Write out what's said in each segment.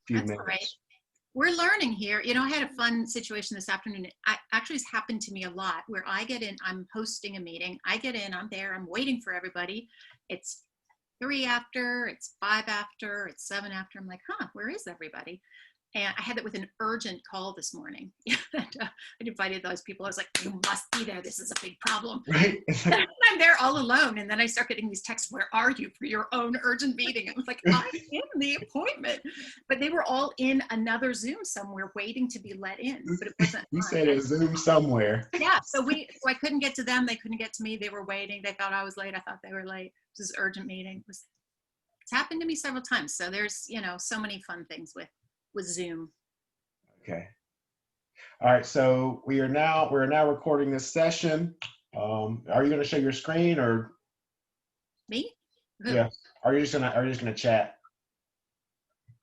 few That's all right. minutes. We're learning here. You know, I had a fun situation this afternoon. Actually, it's happened to me a lot where I get in, I'm hosting a meeting. I get in, I'm there, I'm waiting for everybody. It's 3 after, it's 5 after, it's 7 after. I'm like, huh, where is everybody? And I had it with an urgent call this morning. And, I invited those people. I was like, you must be there. This is a big problem. Right? And I'm there all alone. And then I start getting these texts, where are you for your own urgent meeting? I was like, I'm in the appointment. But they were all in another Zoom somewhere waiting to be let in. But it wasn't You mine. said it's Zoom somewhere. Yeah, so I couldn't get to them. They couldn't get to me. They were waiting. They thought I was late. I thought they were late. It was an urgent meeting. It's happened to me several times. So there's, you know, so many fun things with Zoom. Okay. All right. So we're now recording this session. Are you going to show your screen or? Me? Who? Yeah. Are you just gonna chat?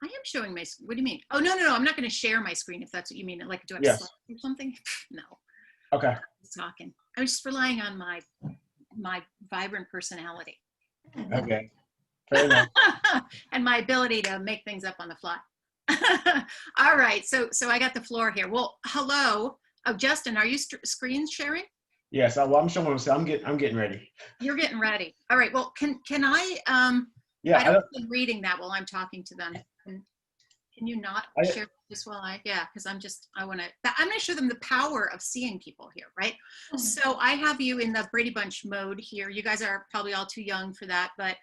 I am showing my, what do you mean? Oh, no. I'm not going to share my screen if that's what you mean. Like, do I have Yes. slides or something? No. Okay. I'm just talking. I'm just relying on my vibrant personality. Okay. Fair enough. And my ability to make things up on the fly. All right. So I got the floor here. Well, hello. Oh, Justin, are you screen sharing? Yes. I'm showing. I'm getting ready. You're getting ready. All right. Well, can I, Yeah. I don't think reading that while I'm talking to them. Can you not share this while because I'm going to show them the power of seeing people here, right? So I have you in the Brady Bunch mode here. You guys are probably all too young for that, but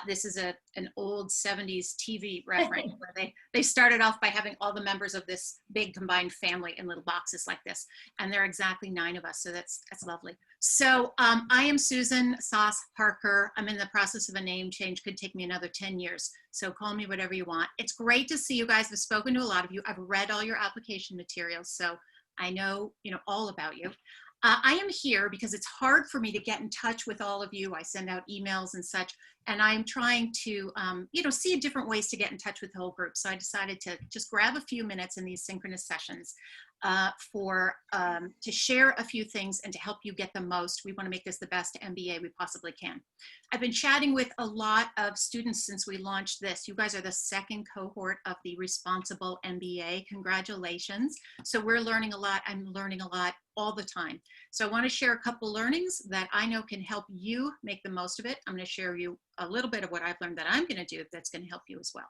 this is an old 70s TV reference where they started off by having all the members of this big combined family in little boxes like this. And there are exactly 9 of us, so that's lovely. So I am Susan Sauce Parker. I'm in the process of a name change. Could take me another 10 years. So call me whatever you want. It's great to see you guys. I've spoken to a lot of you. I've read all your application materials, so I know, all about you. I am here because it's hard for me to get in touch with all of you. I send out emails and such, and I'm trying to, see different ways to get in touch with the whole group. So I decided to just grab a few minutes in these synchronous sessions to share a few things and to help you get the most. We want to make this the best MBA we possibly can. I've been chatting with a lot of students since we launched this. You guys are the 2nd cohort of the Responsible MBA. Congratulations. So we're learning a lot. I'm learning a lot all the time. So I want to share a couple learnings that I know can help you make the most of it. I'm going to share you a little bit of what I've learned that I'm going to do that's going to help you as well.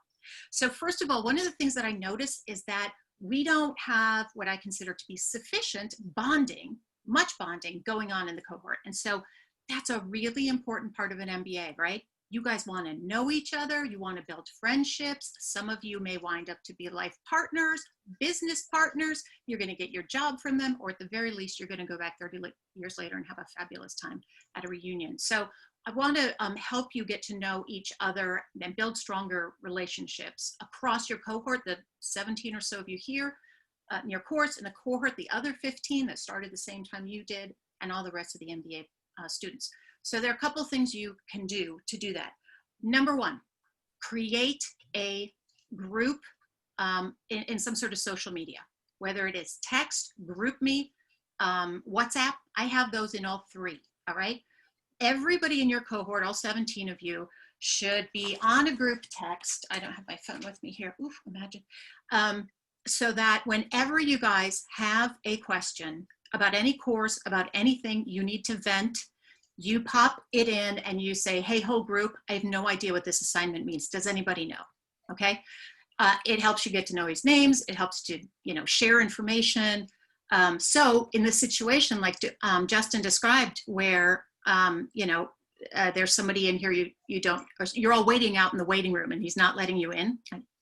So first of all, one of the things that I notice is that we don't have what I consider to be sufficient bonding, much bonding going on in the cohort. And so that's a really important part of an MBA, right? You guys want to know each other. You want to build friendships. Some of you may wind up to be life partners, business partners. You're going to get your job from them, or at the very least, you're going to go back 30 years later and have a fabulous time at a reunion. So I want to help you get to know each other and build stronger relationships across your cohort, the 17 or so of you here in your course, and the cohort, the other 15 that started the same time you did, and all the rest of the MBA students. So there are a couple of things you can do to do that. Number 1, create a group in some sort of social media, whether it is text, GroupMe, WhatsApp. I have those in all 3, all right? Everybody in your cohort, all 17 of you, should be on a group text. I don't have my phone with me here. Oof, imagine. So that whenever you guys have a question about any course, about anything you need to vent, you pop it in and you say, hey, whole group, I have no idea what this assignment means. Does anybody know? Okay. It helps you get to know his names. It helps to, share information. So in the situation like Justin described, where, there's somebody in here you don't, or you're all waiting out in the waiting room and he's not letting you in.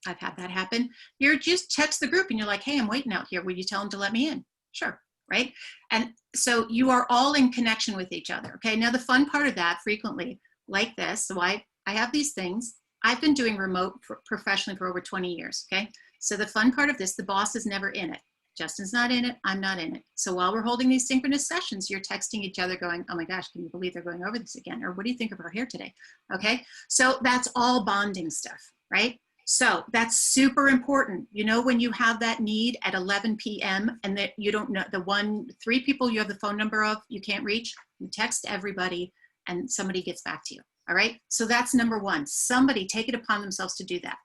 I've had that happen. You're just text the group and you're like, hey, I'm waiting out here. Will you tell him to let me in? Sure. Right. And so you are all in connection with each other. Okay. Now the fun part of that frequently like this. So I have these things. I've been doing remote professionally for over 20 years. Okay. So the fun part of this, the boss is never in it. Justin's not in it. I'm not in it. So while we're holding these synchronous sessions, you're texting each other going, oh my gosh, can you believe they're going over this again? Or what do you think of her hair today? Okay. So that's all bonding stuff, right? So that's super important. When you have that need at 11 p.m. and that you don't know the 3 people you have the phone number of, you can't reach, you text everybody and somebody gets back to you. All right. So that's number 1. Somebody take it upon themselves to do that.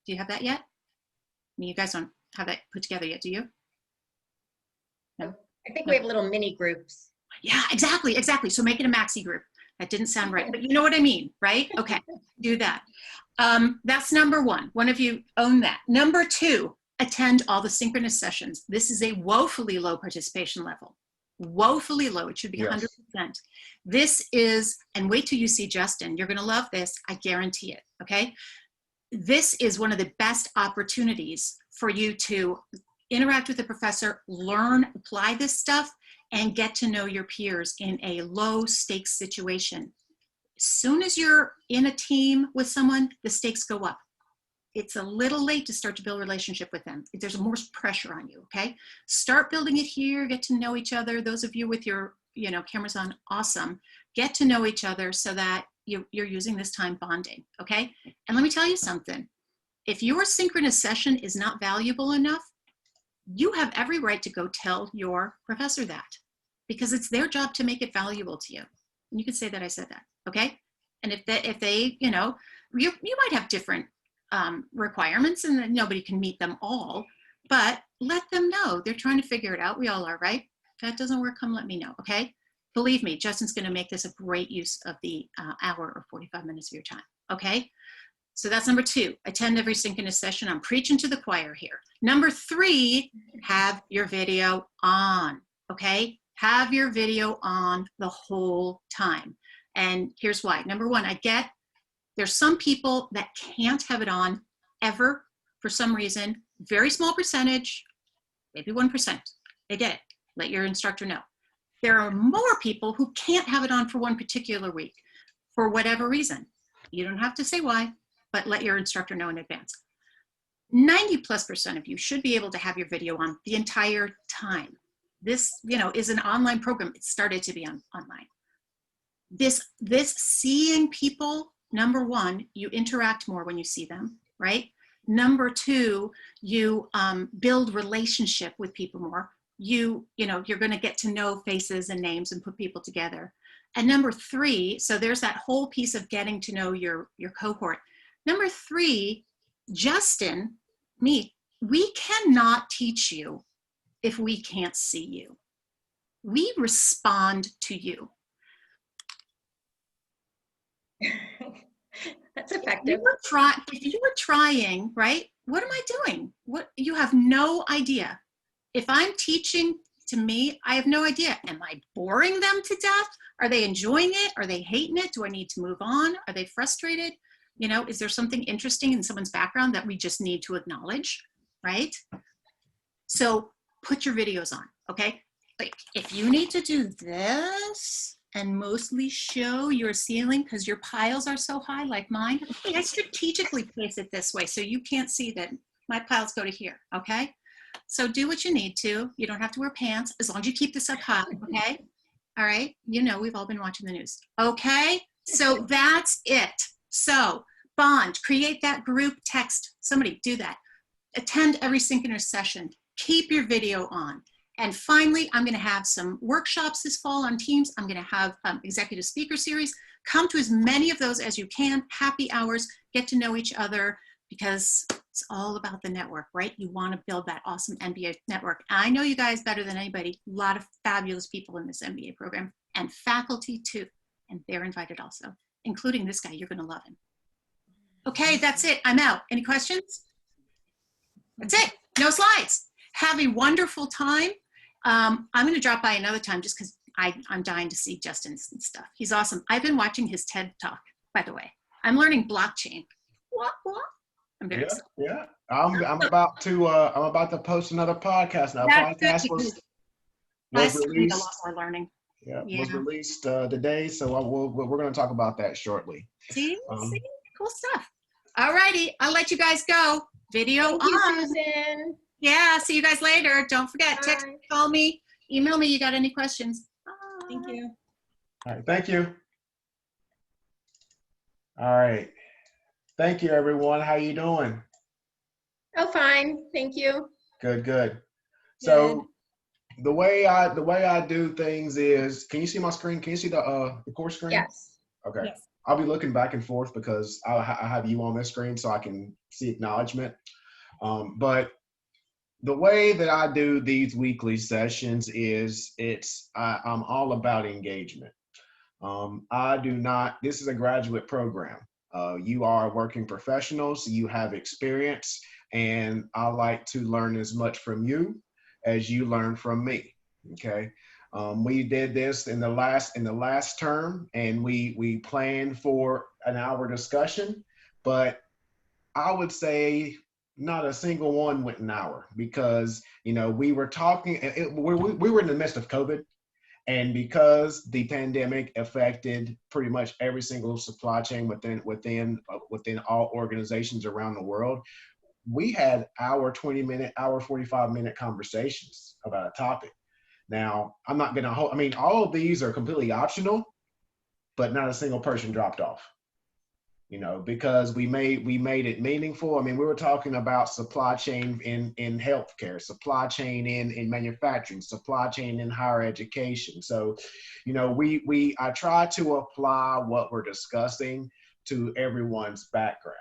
Do you have that yet? mean, you guys don't have that put together yet, do you? No? I think we have little mini groups. Yeah, exactly, exactly. So make it a maxi group. That didn't sound right, but you know what I mean, right? Okay, do that. That's number one. One of you own that. Number two, attend all the synchronous sessions. This is a woefully low participation level. Woefully low. It should be 100%. This is, and wait till you see Justin. You're going to love this. I guarantee it. Okay. This is one of the best opportunities for you to interact with the professor, learn, apply this stuff, and get to know your peers in a low stakes situation. As soon as you're in a team with someone, the stakes go up. It's a little late to start to build a relationship with them. There's more pressure on you, okay? Start building it here, get to know each other. Those of you with your cameras on, awesome. Get to know each other so that you're using this time bonding, okay? And let me tell you something. If your synchronous session is not valuable enough, you have every right to go tell your professor that, because it's their job to make it valuable to you. And you can say that I said that, okay? And if they you might have different requirements and that nobody can meet them all, but let them know. They're trying to figure it out. We all are, right? If that doesn't work, come let me know, okay? Believe me, Justin's gonna make this a great use of the hour or 45 minutes of your time, okay? So that's number two, attend every synchronous session. I'm preaching to the choir here. Number three, have your video on, okay? Have your video on the whole time. And here's why. Number one, there's some people that can't have it on ever for some reason, very small percentage, maybe 1%. They get it. Let your instructor know. There are more people who can't have it on for one particular week for whatever reason. You don't have to say why, but let your instructor know in advance. 90+% of you should be able to have your video on the entire time. This, is an online program. It started to be online. This seeing people, number one, you interact more when you see them, right? Number two, you build relationship with people more. You're going to get to know faces and names and put people together. And number three, so there's that whole piece of getting to know your cohort. Number three, Justin, me, we cannot teach you if we can't see you. We respond to you. That's effective. If you were trying, right? What am I doing? You have no idea. If I'm teaching to me, I have no idea. Am I boring them to death? Are they enjoying it? Are they hating it? Do I need to move on? Are they frustrated? Is there something interesting in someone's background that we just need to acknowledge, right? So put your videos on, okay? Like if you need to do this and mostly show your ceiling because your piles are so high like mine, okay, I strategically place it this way so you can't see that my piles go to here, okay? So do what you need to. You don't have to wear pants as long as you keep this up high, okay? All right, we've all been watching the news, okay? So that's it. So bond, create that group text. Somebody do that. Attend every synchronous session. Keep your video on. And finally, I'm going to have some workshops this fall on Teams. I'm going to have executive speaker series. Come to as many of those as you can. Happy hours. Get to know each other because it's all about the network, right? You want to build that awesome MBA network. I know you guys better than anybody. A lot of fabulous people in this MBA program and faculty too. And they're invited also, including this guy. You're going to love him. Okay, that's it. I'm out. Any questions? That's it. No slides. Have a wonderful time. I'm going to drop by another time just because I'm dying to see Justin's and stuff. He's awesome. I've been watching his TED Talk, by the way. I'm learning blockchain. What? I'm very excited. Yeah. I'm about to post another podcast now. Podcast was released. A lot more learning. Yeah, was released today, so we're going to talk about that shortly. See, cool stuff. All righty, I'll let you guys go. Video Thank you, on. Susan. Yeah, see you guys later. Don't forget, Bye. text, call me, email me. You got any questions? Bye. Thank you. All right, thank you. All right, thank you, everyone. How you doing? Oh, fine. Thank you. Good. So the way I do things is, can you see my screen? Can you see the course screen? Yes. Okay. Yes. I'll be looking back and forth because I have you on this screen so I can see acknowledgement. But the way that I do these weekly sessions is I'm all about engagement. I do not, this is a graduate program. You are working professionals, you have experience, and I like to learn as much from you as you learn from me. Okay. We did this in the last term, and we planned for an hour discussion, but I would say not a single one went an hour because, we were talking, we were in the midst of COVID. And because the pandemic affected pretty much every single supply chain within all organizations around the world, we had hour 20-minute, hour 45-minute conversations about a topic. Now, I'm not gonna hold, I mean, all of these are completely optional, but not a single person dropped off. Because we made it meaningful. I mean, we were talking about supply chain in healthcare, supply chain in manufacturing, supply chain in higher education. So, I try to apply what we're discussing to everyone's background.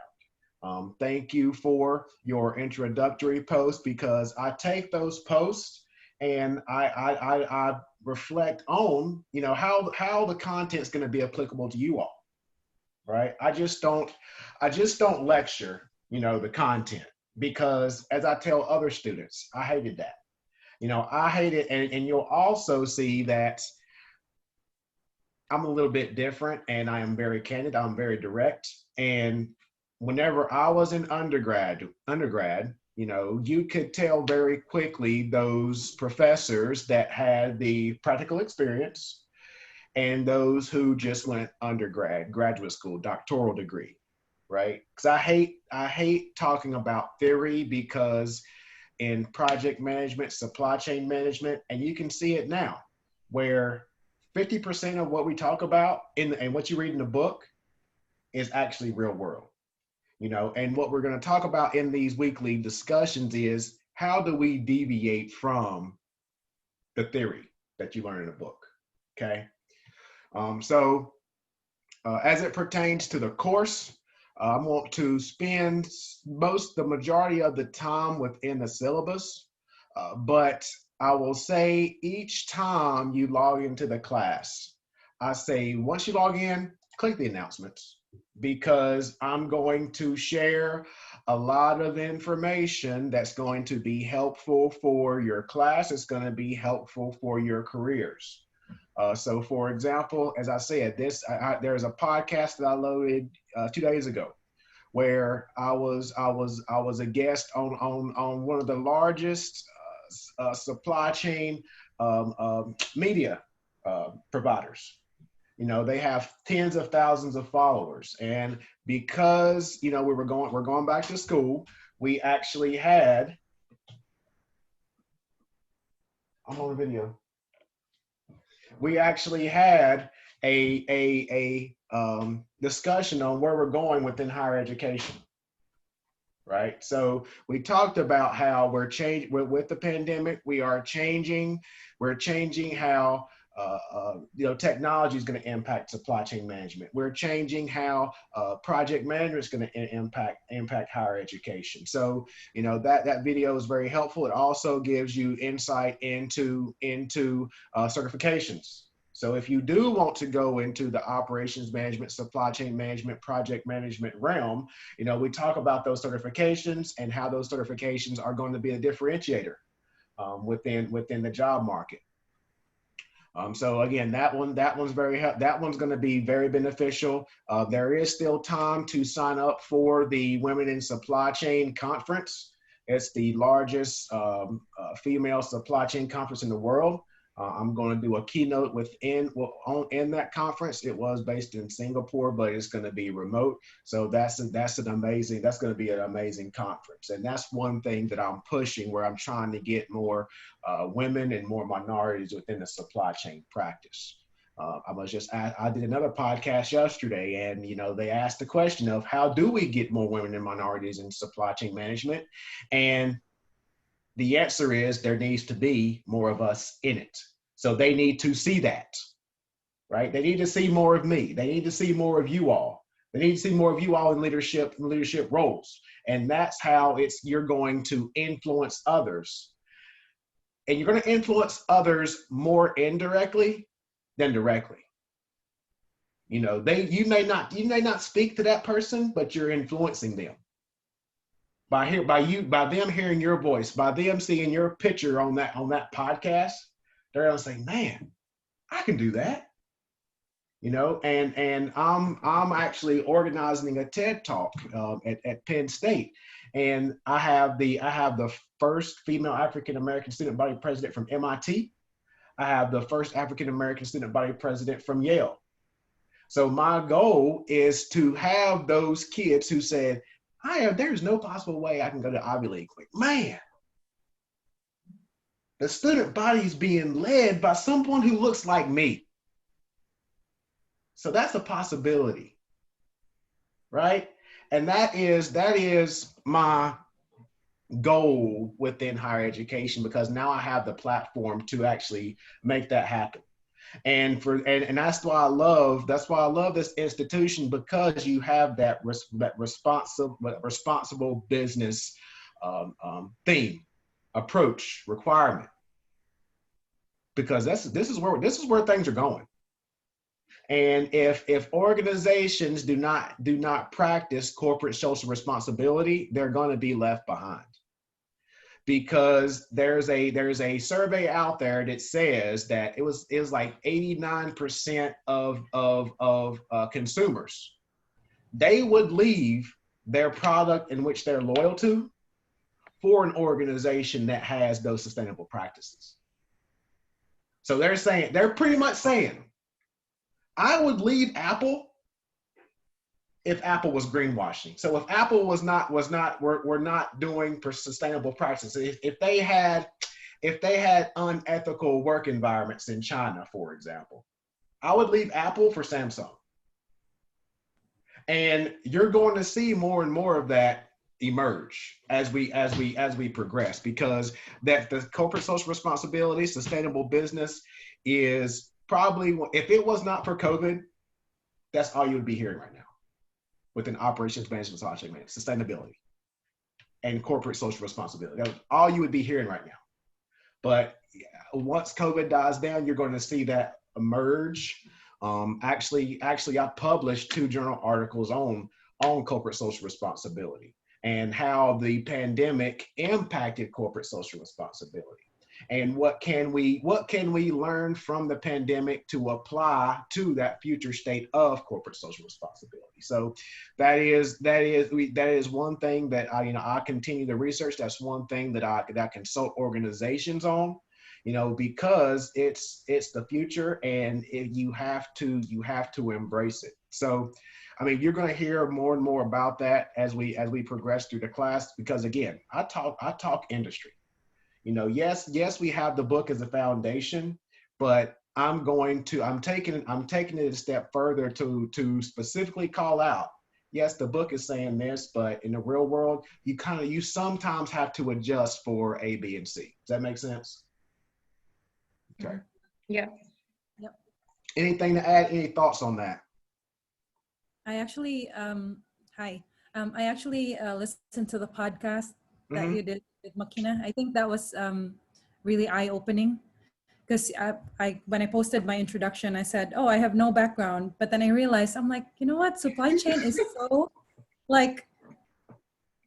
Thank you for your introductory post, because I take those posts and I reflect on, how the content's going to be applicable to you all. Right? I just don't lecture, the content, because as I tell other students, I hated that. I hate it. And you'll also see that I'm a little bit different, and I am very candid. I'm very direct. And whenever I was in undergrad, you could tell very quickly those professors that had the practical experience and those who just went graduate school, doctoral degree, right? Because I hate talking about theory, because in project management, supply chain management, and you can see it now, where 50% of what we talk about and what you read in the book is actually real world. And what we're going to talk about in these weekly discussions is, how do we deviate from the theory that you learn in a book, okay? So as it pertains to the course, I want to spend the majority of the time within the syllabus, but I will say each time you log into the class, I say, once you log in, click the announcements, because I'm going to share a lot of information that's going to be helpful for your class. It's going to be helpful for your careers. So, for example, as I said, there's a podcast that I loaded 2 days ago, where I was a guest on one of the largest supply chain media providers. They have tens of thousands of followers, and because we're going back to school, we actually had. I'm on the video. We actually had a discussion on where we're going within higher education, right? So we talked about how we're changing with the pandemic. We're changing how technology is going to impact supply chain management. We're changing how project management is going to impact higher education. So that video is very helpful. It also gives you insight into certifications. So if you do want to go into the operations management, supply chain management, project management realm, we talk about those certifications and how those certifications are going to be a differentiator within the job market. So again, that one's going to be very beneficial. There is still time to sign up for the Women in Supply Chain Conference. It's the largest female supply chain conference in the world. I'm going to do a keynote in that conference. It was based in Singapore, but it's going to be remote. So that's going to be an amazing conference. And that's one thing that I'm pushing, where I'm trying to get more women and more minorities within the supply chain practice. I did another podcast yesterday, and they asked the question of, how do we get more women and minorities in supply chain management? And the answer is, there needs to be more of us in it. So they need to see that, right? They need to see more of me. They need to see more of you all. They need to see more of you all in leadership roles. And that's how you're going to influence others. And you're going to influence others more indirectly than directly. You know, you may not speak to that person, but you're influencing them. By them hearing your voice, by them seeing your picture on that podcast, they're gonna say, man, I can do that. You know, and I'm actually organizing a TED Talk at Penn State, and I have the first female African American student body president from MIT. I have the first African American student body president from Yale. So my goal is to have those kids who said, there's no possible way I can go to Ivy League. Like, man, the student body is being led by someone who looks like me. So that's a possibility, right? And that is my goal within higher education, because now I have the platform to actually make that happen. And that's why I love this institution, because you have that responsible business theme, approach, requirement, because this is where things are going. And if organizations do not practice corporate social responsibility, they're going to be left behind. Because there's a survey out there that says that it was like 89% of consumers, they would leave their product in which they're loyal to for an organization that has those sustainable practices. So they're pretty much saying, I would leave Apple if Apple was greenwashing. So if Apple were not doing sustainable practices, if they had unethical work environments in China, for example, I would leave Apple for Samsung. And you're going to see more and more of that emerge as we progress, because that the corporate social responsibility, sustainable business is probably, if it was not for COVID, that's all you would be hearing right now within operations management, supply chain management, sustainability, and corporate social responsibility. That's all you would be hearing right now. But once COVID dies down, you're going to see that emerge. Actually, I published 2 journal articles on corporate social responsibility and how the pandemic impacted corporate social responsibility. And what can we learn from the pandemic to apply to that future state of corporate social responsibility? So that is one thing that I continue to research. That's one thing that I consult organizations on, because it's the future, and you have to embrace it. So, I mean, you're going to hear more and more about that as we progress through the class, because again, I talk industry. Yes, we have the book as a foundation, but I'm taking it a step further to specifically call out, yes, the book is saying this, but in the real world, you sometimes have to adjust for A, B, and C. Does that make sense? Okay. Yeah. Yep. Anything to add? Any thoughts on that? I actually, hi. I actually listened to the podcast that you did with Makina. I think that was really eye-opening, because when I posted my introduction, I said, oh, I have no background. But then I realized, I'm like, you know what? Supply chain is so like,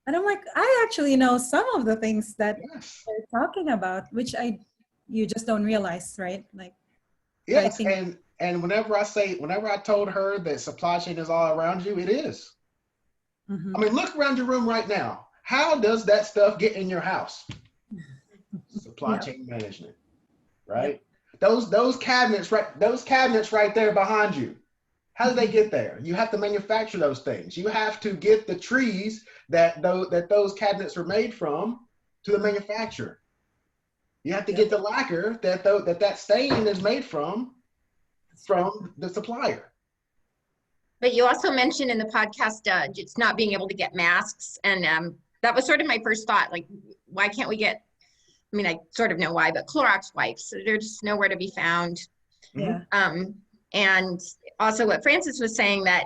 and I'm like, I actually know some of the things that they're talking about, which you just don't realize, right? Like, yes, and whenever I told her that supply chain is all around you, it is. Mm-hmm. I mean, look around your room right now. How does that stuff get in your house? Supply chain management, right? Yep. Those cabinets right there behind you. How do they get there? You have to manufacture those things. You have to get the trees that those cabinets were made from to the manufacturer. You have to get the lacquer that stain is made from the supplier. But you also mentioned in the podcast just not being able to get masks, and that was sort of my first thought. Like, why can't we get? I mean, I sort of know why, but Clorox wipes, they're just nowhere to be found. Yeah. And also what Francis was saying, that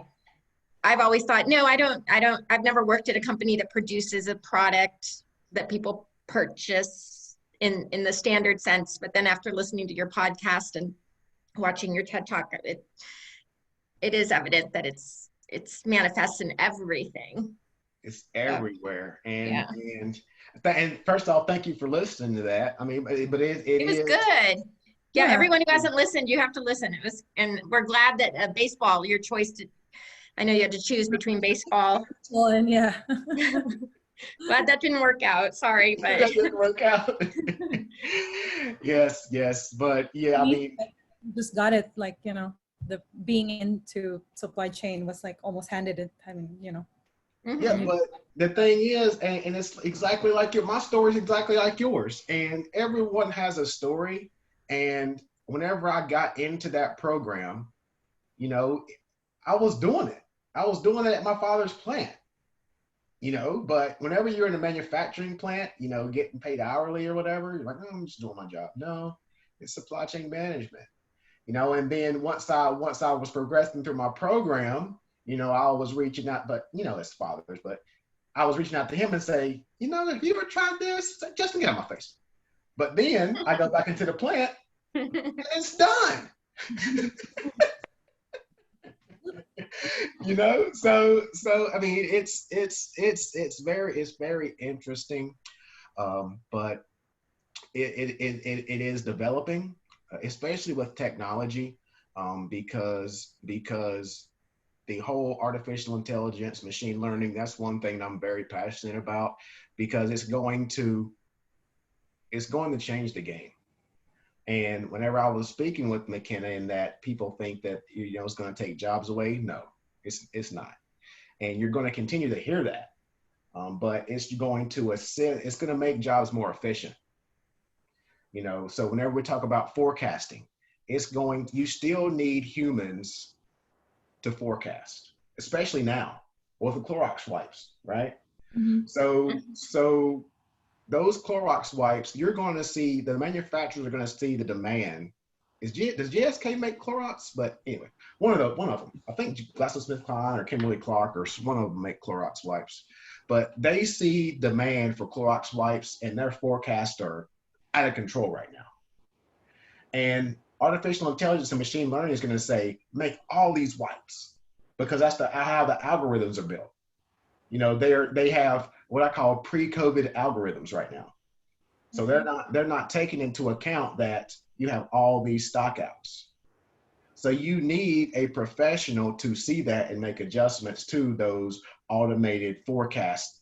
I've always thought, no, I've never worked at a company that produces a product that people purchase in the standard sense. But then after listening to your podcast and watching your TED Talk, it is evident that it's manifests in everything. It's everywhere. Yeah. And first off, thank you for listening to that. I mean, but It was good. Yeah, Yeah. everyone who hasn't listened, you have to listen. It was, and we're glad that baseball, your choice to, I know you had to choose between baseball. Well, and yeah. Glad that didn't work out. Sorry, but that didn't work out. Yes, but yeah, I mean, just got it, like, you know, the being into supply chain was like almost handed it. I mean, you know. yeah, but the thing is, and it's exactly like my story is exactly like yours, and everyone has a story. And whenever I got into that program, you know, I was doing it. I was doing it at my father's plant, you know, but whenever you're in a manufacturing plant, you know, getting paid hourly or whatever, you're like, oh, I'm just doing my job. No, it's supply chain management, you know. And then once I was progressing through my program, you know, I was reaching out, but you know, as fathers, but I was reaching out to him and say, you know, have you ever tried this? Just to get out of my face. But then I go back into the plant and it's done. You know, so I mean, it's very interesting, but it is developing, especially with technology, because the whole artificial intelligence, machine learning, that's one thing that I'm very passionate about, because it's going to change the game. And whenever I was speaking with McKenna, and that people think that, you know, it's going to take jobs away, no, it's not. And you're going to continue to hear that, but it's going to make jobs more efficient. You know, so whenever we talk about forecasting, you still need humans to forecast, especially now with the Clorox wipes, right? Mm-hmm. So those Clorox wipes, you're going to see, the manufacturers are going to see the demand. Does GSK make Clorox? But anyway, one of them, I think GlaxoSmithKline or Kimberly-Clark or one of them make Clorox wipes. But they see demand for Clorox wipes, and their forecasts are out of control right now. And artificial intelligence and machine learning is going to say, make all these wipes, because that's how the algorithms are built. You know, they have what I call pre-COVID algorithms right now. So they're not taking into account that you have all these stockouts. So you need a professional to see that and make adjustments to those automated forecasting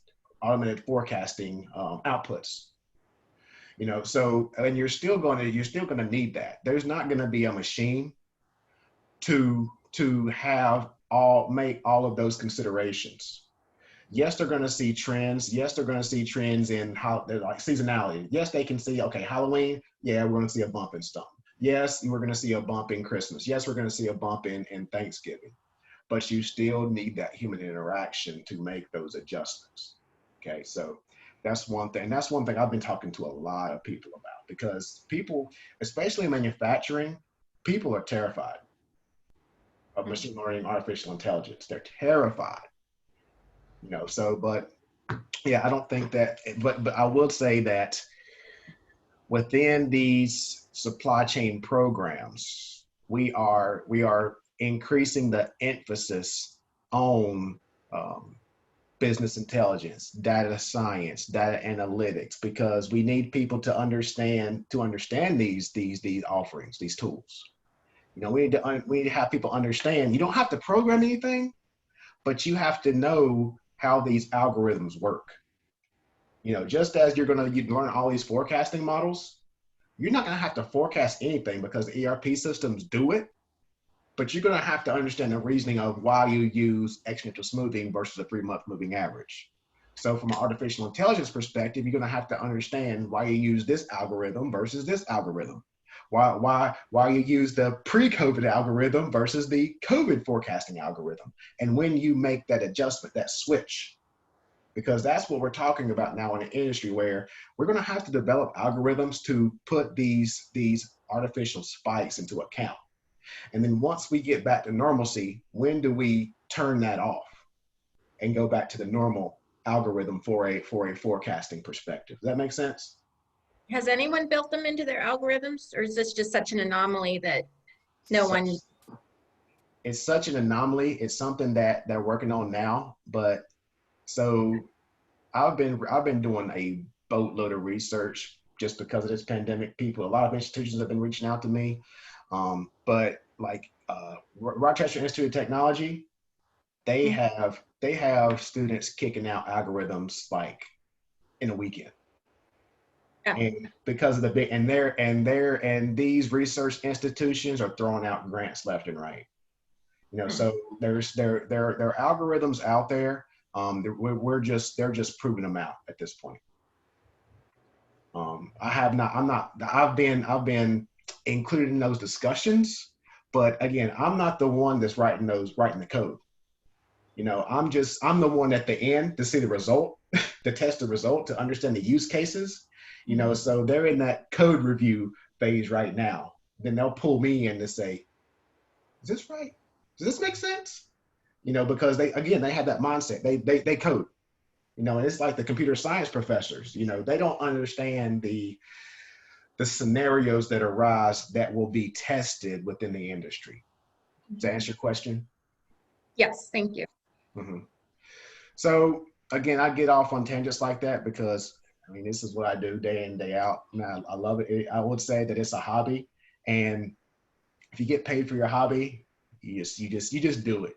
outputs. You know, so, and you're still going to need that. There's not going to be a machine to make all of those considerations. Yes, they're going to see trends. Yes, they're going to see trends in how they're like seasonality. Yes, they can see, okay, Halloween, yeah, we're going to see a bump in stuff. Yes, we're going to see a bump in Christmas. Yes, we're going to see a bump in Thanksgiving. But you still need that human interaction to make those adjustments. Okay, so that's one thing. That's one thing I've been talking to a lot of people about, because people, especially in manufacturing, people are terrified of machine learning, artificial intelligence. They're terrified. You know, so, but yeah, I don't think that, but I will say that within these supply chain programs, we are increasing the emphasis on business intelligence, data science, data analytics, because we need people to understand these offerings, these tools. You know, we need to have people understand. You don't have to program anything, but you have to know how these algorithms work. You know, just as you learn all these forecasting models, you're not going to have to forecast anything because ERP systems do it, but you're going to have to understand the reasoning of why you use exponential smoothing versus a 3-month moving average. So from an artificial intelligence perspective, you're going to have to understand why you use this algorithm versus this algorithm. Why you use the pre-COVID algorithm versus the COVID forecasting algorithm. And when you make that adjustment, that switch, because that's what we're talking about now in an industry where we're going to have to develop algorithms to put these artificial spikes into account. And then once we get back to normalcy, when do we turn that off? and go back to the normal algorithm for a forecasting perspective. Does that make sense? Has anyone built them into their algorithms, or is this just such an anomaly that no one? It's such an anomaly. It's something that they're working on now. But so I've been doing a boatload of research just because of this pandemic. A lot of institutions have been reaching out to me. But like Rochester Institute of Technology, they have students kicking out algorithms like in a weekend. Yeah. And because of the big, and these research institutions are throwing out grants left and right. So there are algorithms out there. They're just proving them out at this point. I've been included in those discussions, but again, I'm not the one that's writing the code. I'm the one at the end to see the result, to test the result, to understand the use cases. So they're in that code review phase right now. Then they'll pull me in to say, is this right? Does this make sense? Because they have that mindset. They code. And it's like the computer science professors. They don't understand the scenarios that arise that will be tested within the industry. Does that answer your question? Yes, thank you. Mm-hmm. So again, I get off on tangents like that because this is what I do day in, day out. And I love it. I would say that it's a hobby, and if you get paid for your hobby, you just do it.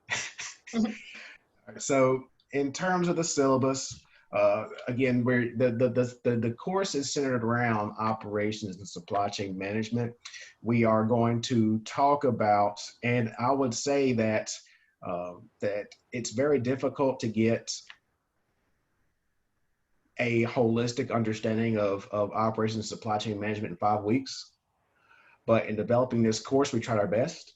So in terms of the syllabus, again, where the course is centered around operations and supply chain management. We are going to talk about, and I would say that that it's very difficult to get a holistic understanding of operations and supply chain management in 5 weeks. But in developing this course, we tried our best.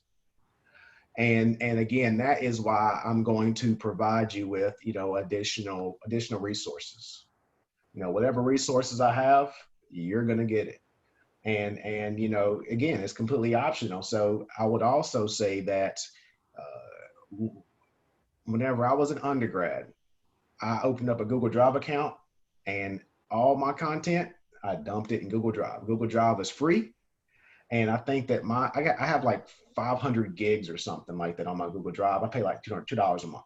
And again, that is why I'm going to provide you with, additional resources. Whatever resources I have, you're going to get it. And again, it's completely optional. So I would also say that whenever I was an undergrad, I opened up a Google Drive account, and all my content, I dumped it in Google Drive. Google Drive is free. And I think that I have like 500 gigs or something like that on my Google Drive. I pay like $200 a month.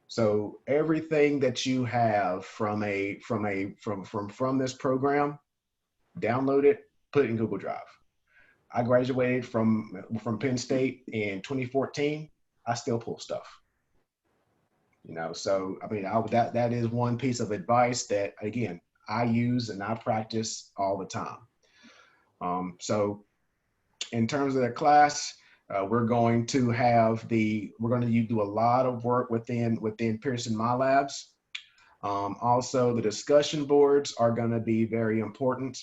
So everything that you have from this program, download it, put it in Google Drive. I graduated from Penn State in 2014. I still pull stuff. So that is one piece of advice that, again, I use and I practice all the time. So in terms of the class, we're going to do a lot of work within Pearson MyLabs. Also, the discussion boards are going to be very important.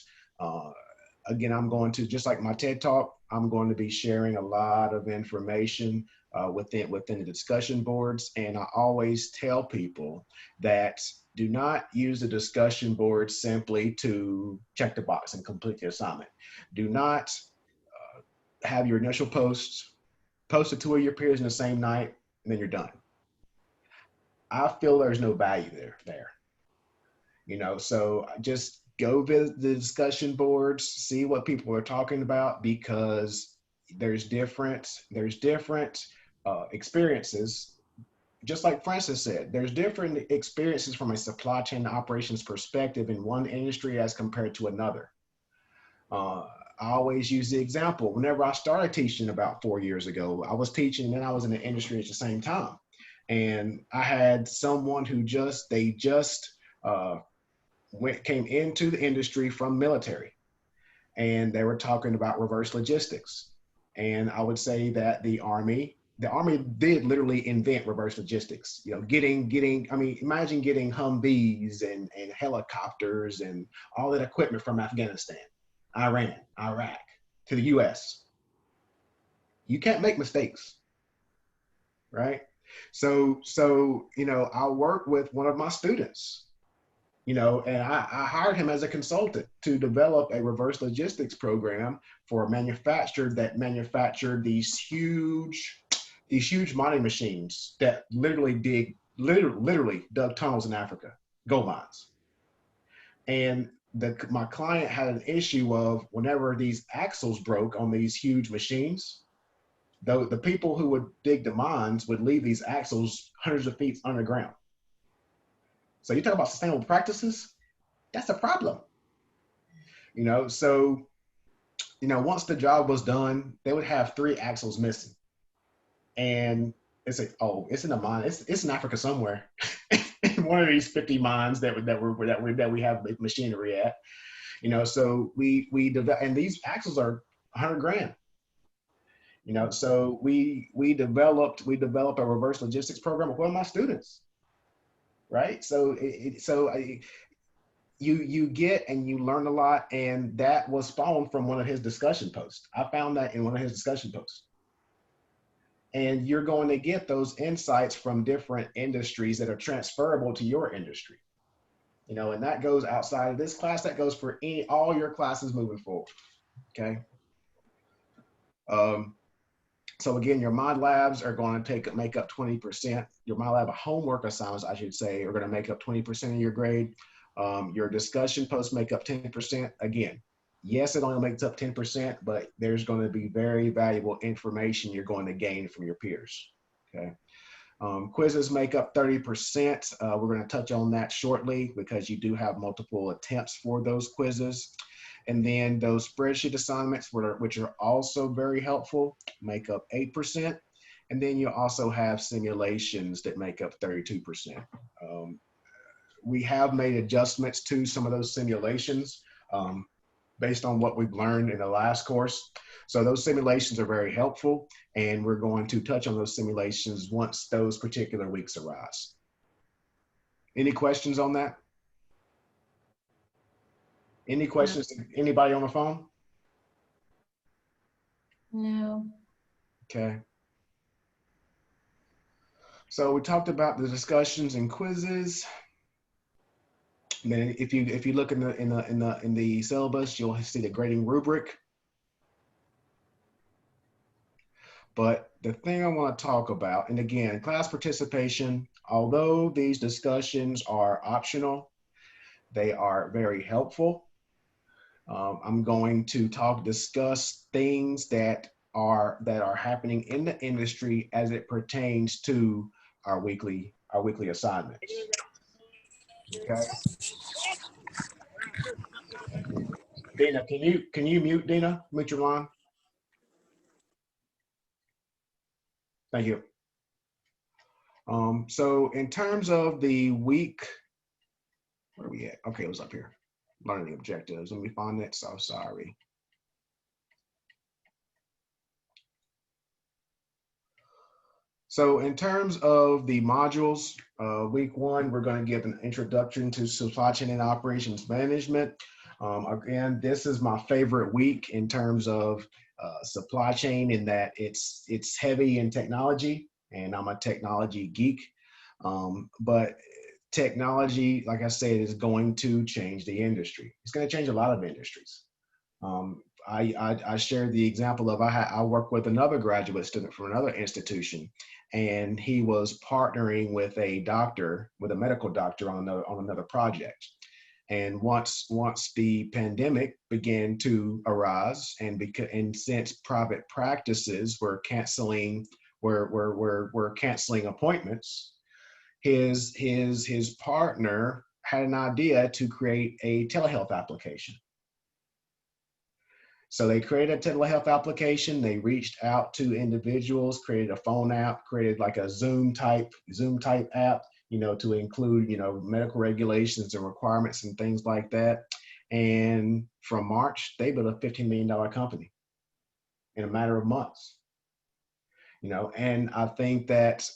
Again, I'm going to, just like my TED Talk, I'm going to be sharing a lot of information within the discussion boards. And I always tell people that do not use the discussion board simply to check the box and complete the assignment. Do not have your initial post to 2 of your peers in the same night, and then you're done. I feel there's no value there. So just go visit the discussion boards, see what people are talking about, because there's different experiences. Just like Francis said, there's different experiences from a supply chain operations perspective in one industry as compared to another. I always use the example. Whenever I started teaching about 4 years ago, I was teaching and then I was in the industry at the same time. And I had someone who came into the industry from military, and they were talking about reverse logistics. And I would say that the Army did literally invent reverse logistics. Imagine getting Humvees and helicopters and all that equipment from Afghanistan, Iran, Iraq to the US. You can't make mistakes, right? So I work with one of my students, and I hired him as a consultant to develop a reverse logistics program for a manufacturer that manufactured these huge mining machines that literally dig literally dug tunnels in Africa, gold mines. And my client had an issue of whenever these axles broke on these huge machines, the people who would dig the mines would leave these axles hundreds of feet underground. So you talk about sustainable practices, that's a problem. So once the job was done, they would have 3 axles missing. And it's like, oh, it's in a mine. It's in Africa somewhere. In one of these 50 mines that we have machinery at. So we develop, and these axles are 100 grand. So we developed a reverse logistics program with one of my students. Right. So you get and you learn a lot, and that was spawned from one of his discussion posts. I found that in one of his discussion posts. And you're going to get those insights from different industries that are transferable to your industry. And that goes outside of this class, that goes for all your classes moving forward. Okay. So again, your mod labs are going to make up 20%. Your mod lab homework assignments, I should say, are going to make up 20% of your grade. Your discussion posts make up 10%. Again, yes, it only makes up 10%, but there's going to be very valuable information you're going to gain from your peers. Okay. Quizzes make up 30%. We're going to touch on that shortly because you do have multiple attempts for those quizzes. And then those spreadsheet assignments, which are also very helpful, make up 8%. And then you also have simulations that make up 32%. We have made adjustments to some of those simulations based on what we've learned in the last course. So those simulations are very helpful, and we're going to touch on those simulations once those particular weeks arise. Any questions on that? Any questions? Anybody on the phone? No. Okay. So we talked about the discussions and quizzes. And then if you look in the syllabus, you'll see the grading rubric. But the thing I want to talk about, and again, class participation, although these discussions are optional, they are very helpful. I'm going to discuss things that are happening in the industry as it pertains to our weekly assignments. Okay. Dina, can you mute Dina? Mute your line. Thank you. So in terms of the week, where are we at? Okay, it was up here. Learning objectives. Let me find that. So sorry. So in terms of the modules, week 1, we're going to give an introduction to supply chain and operations management. Again, this is my favorite week in terms of supply chain, in that it's heavy in technology, and I'm a technology geek. But technology, like I said, is going to change the industry. It's going to change a lot of industries. I shared the example of I work with another graduate student from another institution, and he was partnering with a medical doctor on another project. And once the pandemic began to arise, and since private practices were canceling appointments, his partner had an idea to create a telehealth application. So they created a telehealth application. They reached out to individuals, created a phone app, created like a Zoom type app, to include, medical regulations and requirements and things like that. And from March, they built a $15 million company in a matter of months. And I think that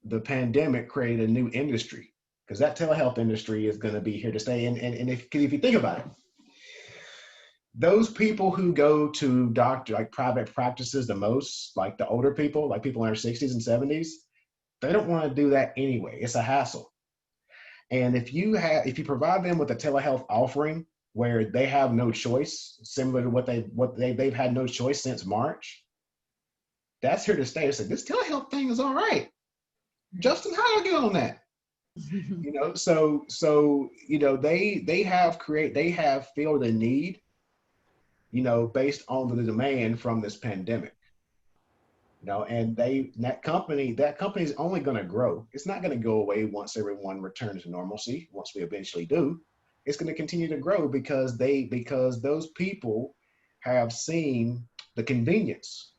the pandemic created a new industry, because that telehealth industry is going to be here to stay. And if you think about it, those people who go to like private practices the most, like the older people, like people in their 60s and 70s, they don't want to do that anyway. It's a hassle. And if you provide them with a telehealth offering where they have no choice, similar to what they've had no choice since March, that's here to stay. It's like, this telehealth thing is all right. Justin, how did I get on that? You know, so you know, they have filled a need, you know, based on the demand from this pandemic. You know, and that company is only going to grow. It's not going to go away once everyone returns to normalcy. Once we eventually do, it's going to continue to grow because those people have seen the convenience,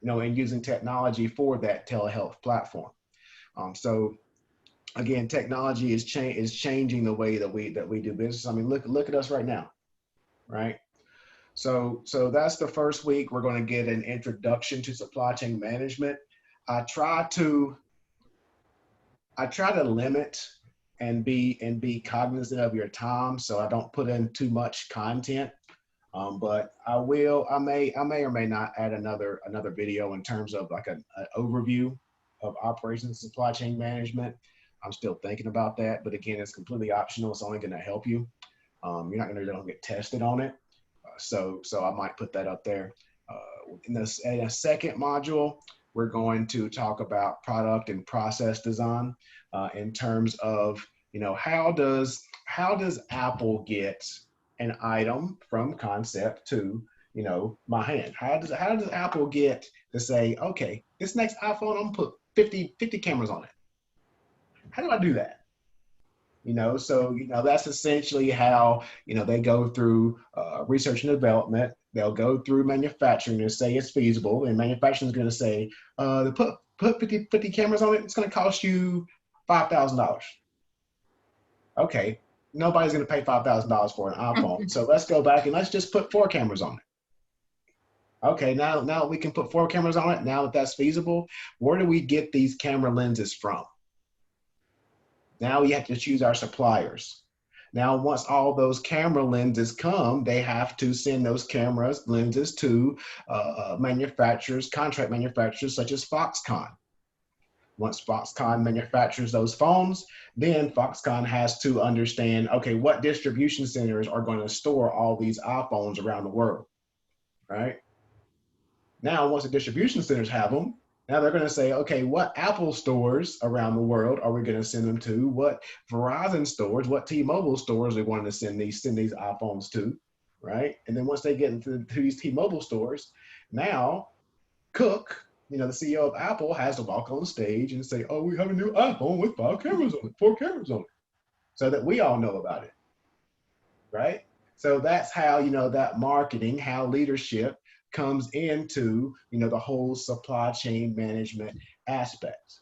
you know, in using technology for that telehealth platform. So again, technology is changing the way that we do business. I mean, look at us right now, right? So that's the first week. We're going to get an introduction to supply chain management. I try to limit and be cognizant of your time, so I don't put in too much content. But I may or may not add another video in terms of like an overview of operations and supply chain management. I'm still thinking about that, but again, it's completely optional. It's only going to help you. You're not going to get tested on it. So I might put that up there. In a second module, we're going to talk about product and process design in terms of, you know, how does Apple get an item from concept to, you know, my hand? How does Apple get to say, okay, this next iPhone, I'm gonna put 50 cameras on it? How do I do that? You know, so, you know, that's essentially how, you know, they go through research and development. They'll go through manufacturing and say it's feasible, and manufacturing is going to say, to put 50 cameras on it, it's going to cost you $5,000. Okay, nobody's going to pay $5,000 for an iPhone. So let's go back and let's just put 4 cameras on it. Okay, now we can put 4 cameras on it. Now that that's feasible, where do we get these camera lenses from? Now we have to choose our suppliers. Now, once all those camera lenses come, they have to send those lenses to manufacturers, contract manufacturers such as Foxconn. Once Foxconn manufactures those phones, then Foxconn has to understand, okay, what distribution centers are going to store all these iPhones around the world, right? Now, once the distribution centers have them, now they're going to say, okay, what Apple stores around the world are we going to send them to? What Verizon stores, what T-Mobile stores are going to send these iPhones to, right? And then once they get into these T-Mobile stores, now Cook, you know, the CEO of Apple, has to walk on stage and say, oh, we have a new iPhone with 5 cameras on it, 4 cameras on it, so that we all know about it, right? So that's how, you know, that marketing, how leadership comes into, you know, the whole supply chain management aspect,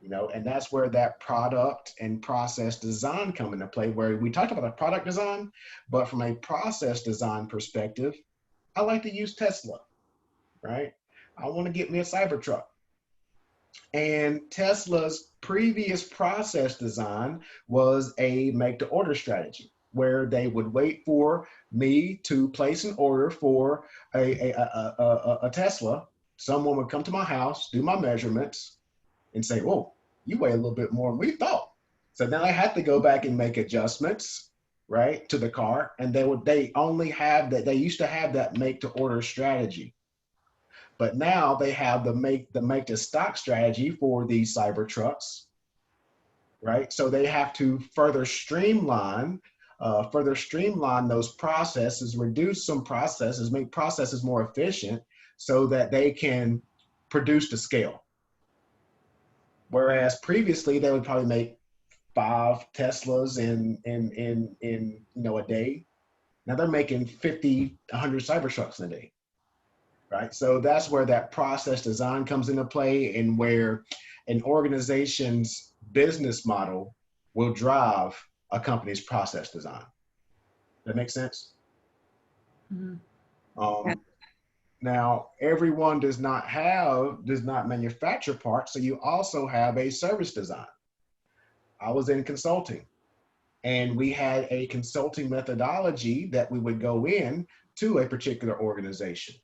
you know, and that's where that product and process design come into play, where we talked about the product design, but from a process design perspective, I like to use Tesla, right? I want to get me a Cybertruck. And Tesla's previous process design was a make to order strategy, where they would wait for me to place an order for a Tesla. Someone would come to my house, do my measurements, and say, whoa, you weigh a little bit more than we thought. So now I had to go back and make adjustments, right, to the car. And they used to have that make to order strategy. But now they have the make to stock strategy for these Cybertrucks, right? So they have to further streamline those processes, reduce some processes, make processes more efficient so that they can produce to scale. Whereas previously they would probably make 5 Teslas in you know, a day. Now they're making 50, 100 Cybertrucks in a day, right? So that's where that process design comes into play, and where an organization's business model will drive a company's process design. That makes sense? Mm-hmm. Now, everyone does not manufacture parts, so you also have a service design. I was in consulting, and we had a consulting methodology that we would go in to a particular organization.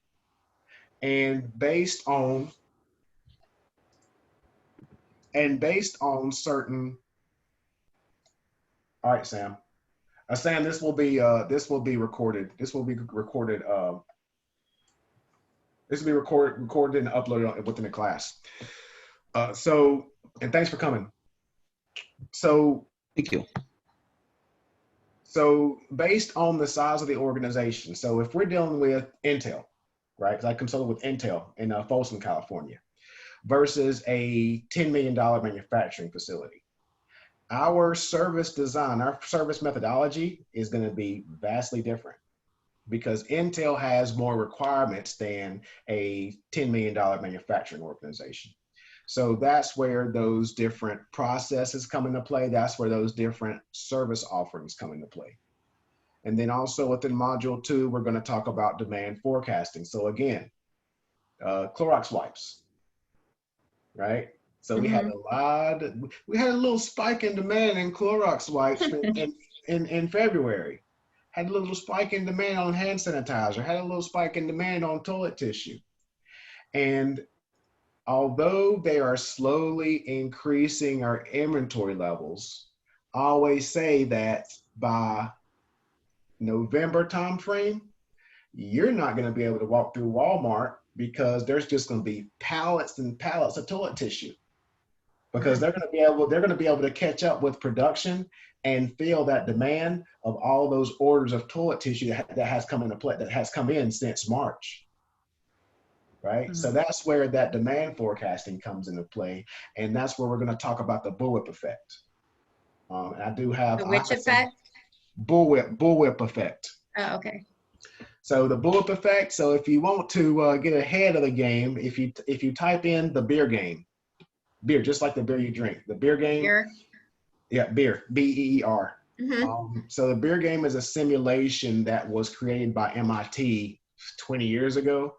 And based on certain, all right, Sam. Sam, this will be recorded. This will be recorded. This will be recorded and uploaded within the class. And thanks for coming. So, Thank you. so based on the size of the organization, so if we're dealing with Intel, right? Because I consulted with Intel in Folsom, California, versus a $10 million manufacturing facility. Our service design, our service methodology is going to be vastly different because Intel has more requirements than a $10 million manufacturing organization. So that's where those different processes come into play. That's where those different service offerings come into play. And then also within module 2, we're going to talk about demand forecasting. So again, Clorox wipes, right? So we had we had a little spike in demand in Clorox wipes in February. Had a little spike in demand on hand sanitizer, had a little spike in demand on toilet tissue. And although they are slowly increasing our inventory levels, I always say that by November timeframe, you're not going to be able to walk through Walmart because there's just going to be pallets and pallets of toilet tissue because they're going to be able to catch up with production and fill that demand of all those orders of toilet tissue that has come into play, that has come in since March. Right? So that's where that demand forecasting comes into play. And that's where we're going to talk about the bullwhip effect. And I do have— The which effect? Bullwhip effect. Oh, okay. So the bullwhip effect. So if you want to get ahead of the game, if you type in the beer game, beer, just like the beer you drink, the beer game. Beer. Yeah, beer, BEER. So the beer game is a simulation that was created by MIT 20 years ago,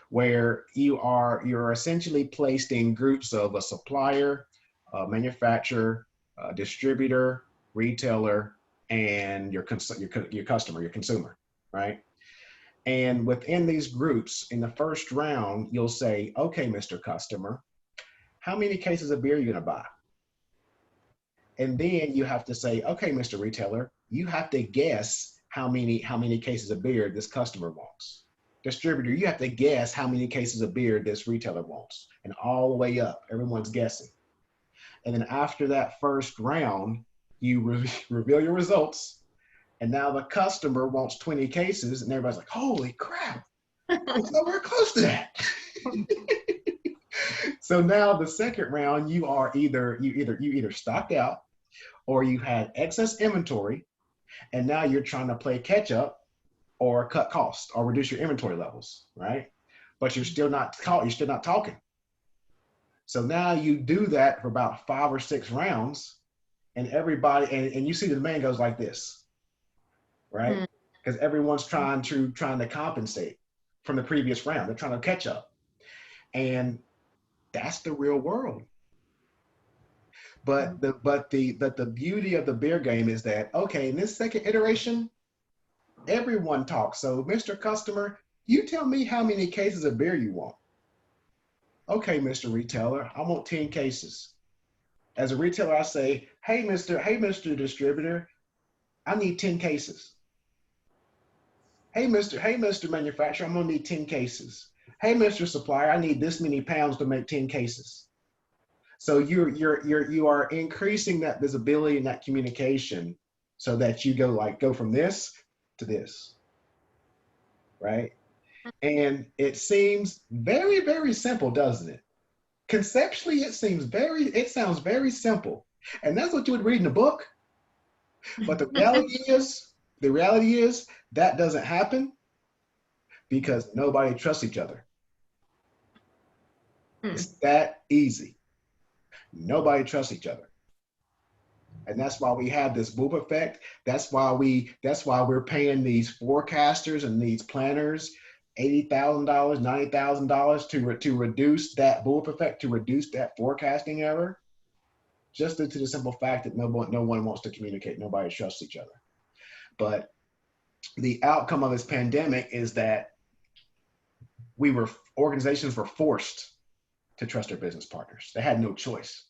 where you're essentially placed in groups of a supplier, a manufacturer, a distributor, retailer, and your customer, your consumer, right? And within these groups, in the first round, you'll say, okay, Mr. Customer, how many cases of beer are you gonna buy? And then you have to say, okay, Mr. Retailer, you have to guess how many cases of beer this customer wants. Distributor, you have to guess how many cases of beer this retailer wants, and all the way up, everyone's guessing. And then after that first round, you reveal your results, and now the customer wants 20 cases, and everybody's like, holy crap, it's nowhere close to that. So now the second round, you either stocked out or you had excess inventory, and now you're trying to play catch up or cut costs or reduce your inventory levels, right? But you're still not talking. So now you do that for about 5 or 6 rounds, and everybody, and you see the demand goes like this, right? Because everyone's trying to compensate from the previous round. They're trying to catch up. And that's the real world. But the beauty of the beer game is that, okay, in this second iteration, everyone talks. So, Mr. Customer, you tell me how many cases of beer you want. Okay, Mr. Retailer, I want 10 cases. As a retailer, I say, hey, Mr. Distributor, I need 10 cases. Hey, Mr. Manufacturer, I'm gonna need 10 cases. Hey, Mr. Supplier, I need this many pounds to make 10 cases. So you are increasing that visibility and that communication so that you go from this to this, right? And it seems very, very simple, doesn't it? Conceptually, it sounds very simple. And that's what you would read in a book. But the reality is that doesn't happen because nobody trusts each other. It's that easy. Nobody trusts each other. And that's why we have this boom effect. That's why we're paying these forecasters and these planners $80,000, $90,000 to reduce that boom effect, to reduce that forecasting error, just due to the simple fact that no one wants to communicate. Nobody trusts each other. But the outcome of this pandemic is that organizations were forced to trust their business partners. They had no choice.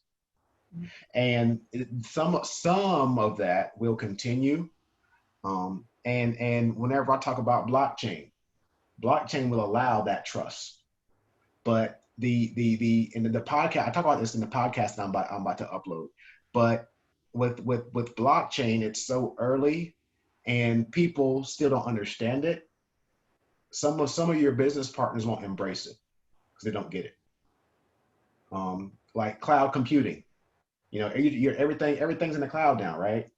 And some of that will continue. And whenever I talk about blockchain will allow that trust. But in the podcast, I talk about this in the podcast that I'm about to upload, but with blockchain, it's so early and people still don't understand it. Some of your business partners won't embrace it because they don't get it. Like cloud computing, everything's in the cloud now, right?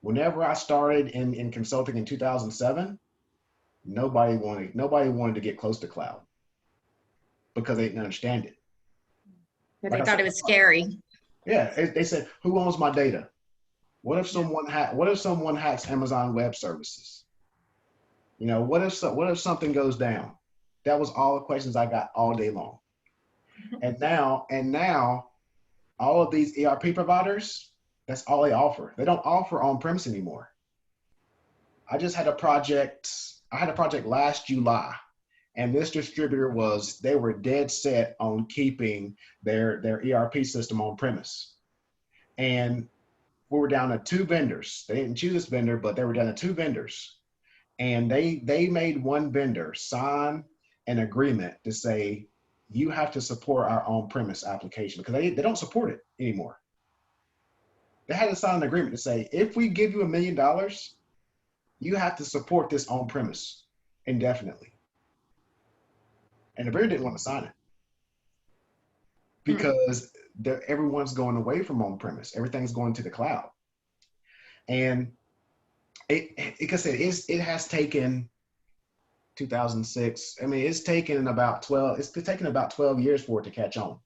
Whenever I started in consulting in 2007, nobody wanted to get close to cloud because they didn't understand it. But Like they I thought said, it was scary. yeah, they said, who owns my data? What if someone hacks Amazon Web Services? What if something goes down? That was all the questions I got all day long. And now all of these ERP providers, that's all they offer. They don't offer on-premise anymore. I had a project last July, and this distributor they were dead set on keeping their ERP system on premise. And we were down to 2 vendors. They didn't choose this vendor, but they were down to 2 vendors. And they made one vendor sign an agreement to say, you have to support our on-premise application, because they don't support it anymore. They had to sign an agreement to say, if we give you $1 million, you have to support this on-premise indefinitely. And the vendor didn't want to sign it because everyone's going away from on-premise. Everything's going to the cloud. And like I said, it has taken 2006. I mean, it's taken about 12 years for it to catch on.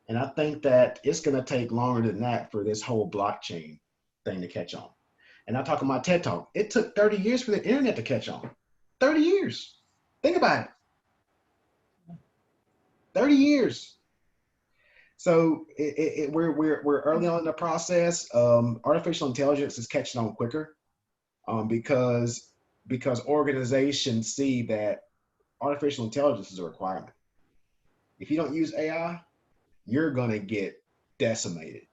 And I think that it's going to take longer than that for this whole blockchain thing to catch on. And I'm talking about TED Talk. It took 30 years for the internet to catch on. 30 years. Think about it. 30 years. So we're early on in the process. Artificial intelligence is catching on quicker because organizations see that artificial intelligence is a requirement. If you don't use AI, you're going to get decimated,